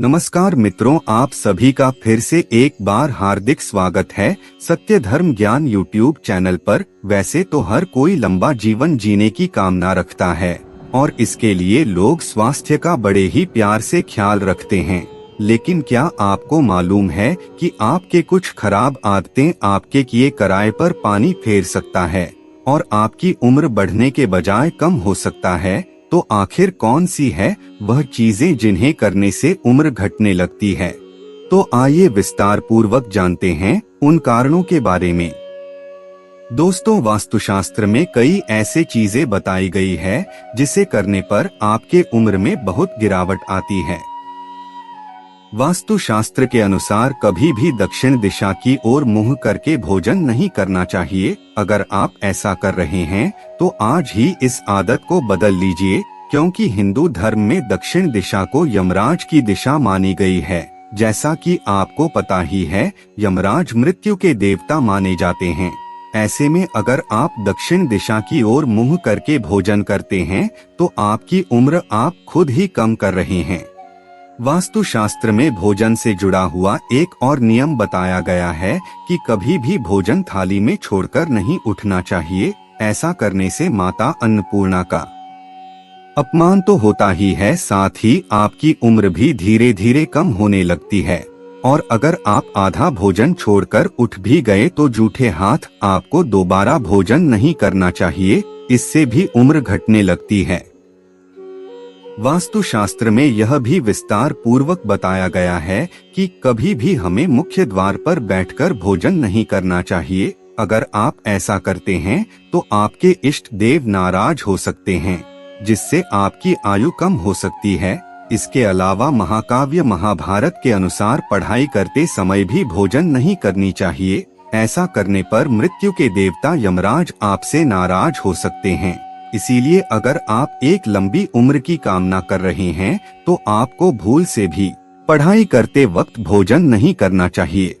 नमस्कार मित्रों, आप सभी का फिर से एक बार हार्दिक स्वागत है सत्य धर्म ज्ञान यूट्यूब चैनल पर। वैसे तो हर कोई लंबा जीवन जीने की कामना रखता है और इसके लिए लोग स्वास्थ्य का बड़े ही प्यार से ख्याल रखते हैं। लेकिन क्या आपको मालूम है कि आपके कुछ खराब आदतें आपके किए कराए पर पानी फेर सकता है और आपकी उम्र बढ़ने के बजाय कम हो सकता है? तो आखिर कौन सी है वह चीजें जिन्हें करने से उम्र घटने लगती है? तो आइए विस्तार पूर्वक जानते हैं उन कारणों के बारे में। दोस्तों, वास्तुशास्त्र में कई ऐसे चीजें बताई गई है जिसे करने पर आपके उम्र में बहुत गिरावट आती है। वास्तुशास्त्र के अनुसार कभी भी दक्षिण दिशा की ओर मुंह करके भोजन नहीं करना चाहिए। अगर आप ऐसा कर रहे हैं तो आज ही इस आदत को बदल लीजिए, क्योंकि हिंदू धर्म में दक्षिण दिशा को यमराज की दिशा मानी गई है। जैसा कि आपको पता ही है, यमराज मृत्यु के देवता माने जाते हैं। ऐसे में अगर आप दक्षिण दिशा की ओर मुंह करके भोजन करते हैं तो आपकी उम्र आप खुद ही कम कर रहे हैं। वास्तुशास्त्र में भोजन से जुड़ा हुआ एक और नियम बताया गया है कि कभी भी भोजन थाली में छोड़कर नहीं उठना चाहिए। ऐसा करने से माता अन्नपूर्णा का अपमान तो होता ही है, साथ ही आपकी उम्र भी धीरे धीरे कम होने लगती है। और अगर आप आधा भोजन छोड़कर उठ भी गए तो जूठे हाथ आपको दोबारा भोजन नहीं करना चाहिए, इससे भी उम्र घटने लगती है। वास्तुशास्त्र में यह भी विस्तार पूर्वक बताया गया है कि कभी भी हमें मुख्य द्वार पर बैठकर भोजन नहीं करना चाहिए। अगर आप ऐसा करते हैं तो आपके इष्ट देव नाराज हो सकते हैं, जिससे आपकी आयु कम हो सकती है। इसके अलावा महाकाव्य महाभारत के अनुसार पढ़ाई करते समय भी भोजन नहीं करनी चाहिए। ऐसा करने पर मृत्यु के देवता यमराज आपसे नाराज हो सकते हैं। इसीलिए अगर आप एक लंबी उम्र की कामना कर रहे हैं तो आपको भूल से भी पढ़ाई करते वक्त भोजन नहीं करना चाहिए।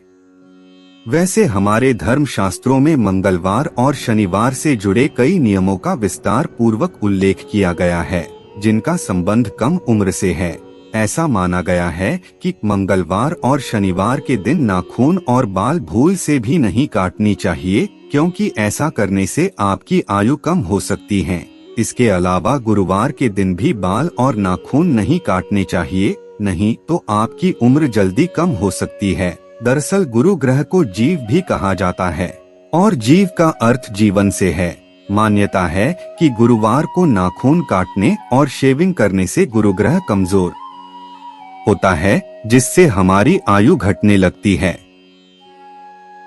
वैसे हमारे धर्म शास्त्रों में मंगलवार और शनिवार से जुड़े कई नियमों का विस्तार पूर्वक उल्लेख किया गया है, जिनका संबंध कम उम्र से है। ऐसा माना गया है कि मंगलवार और शनिवार के दिन नाखून और बाल भूल से भी नहीं काटनी चाहिए, क्योंकि ऐसा करने से आपकी आयु कम हो सकती है। इसके अलावा गुरुवार के दिन भी बाल और नाखून नहीं काटने चाहिए, नहीं तो आपकी उम्र जल्दी कम हो सकती है। दरअसल गुरु ग्रह को जीव भी कहा जाता है और जीव का अर्थ जीवन से है। मान्यता है कि गुरुवार को नाखून काटने और शेविंग करने से गुरु ग्रह कमजोर होता है, जिससे हमारी आयु घटने लगती है।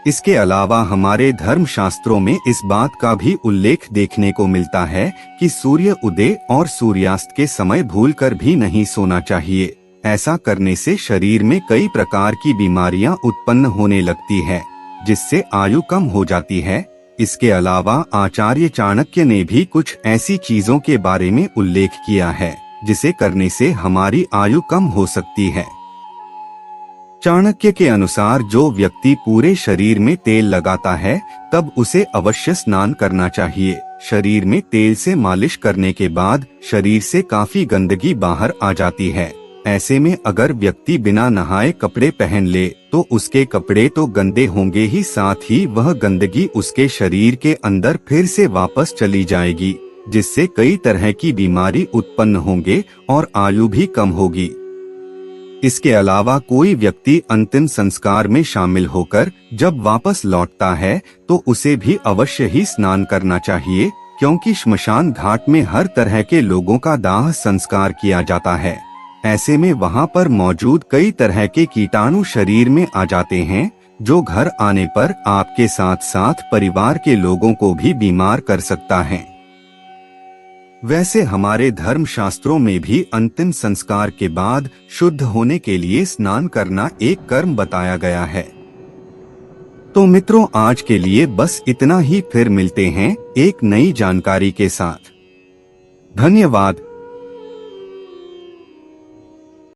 इसके अलावा हमारे धर्म शास्त्रों में इस बात का भी उल्लेख देखने को मिलता है कि सूर्य उदय और सूर्यास्त के समय भूलकर भी नहीं सोना चाहिए। ऐसा करने से शरीर में कई प्रकार की बीमारियां उत्पन्न होने लगती है, जिससे आयु कम हो जाती है। इसके अलावा आचार्य चाणक्य ने भी कुछ ऐसी चीजों के बारे में उल्लेख किया है जिसे करने से हमारी आयु कम हो सकती है। चाणक्य के अनुसार जो व्यक्ति पूरे शरीर में तेल लगाता है तब उसे अवश्य स्नान करना चाहिए। शरीर में तेल से मालिश करने के बाद शरीर से काफी गंदगी बाहर आ जाती है। ऐसे में अगर व्यक्ति बिना नहाए कपड़े पहन ले तो उसके कपड़े तो गंदे होंगे ही, साथ ही वह गंदगी उसके शरीर के अंदर फिर से वापस चली जाएगी, जिससे कई तरह की बीमारी उत्पन्न होंगे और आयु भी कम होगी। इसके अलावा कोई व्यक्ति अंतिम संस्कार में शामिल होकर जब वापस लौटता है तो उसे भी अवश्य ही स्नान करना चाहिए, क्योंकि श्मशान घाट में हर तरह के लोगों का दाह संस्कार किया जाता है। ऐसे में वहां पर मौजूद कई तरह के कीटाणु शरीर में आ जाते हैं, जो घर आने पर आपके साथ साथ परिवार के लोगों को भी बीमार कर सकता है। वैसे हमारे धर्म शास्त्रों में भी अंतिम संस्कार के बाद शुद्ध होने के लिए स्नान करना एक कर्म बताया गया है। तो मित्रों, आज के लिए बस इतना ही। फिर मिलते हैं एक नई जानकारी के साथ। धन्यवाद।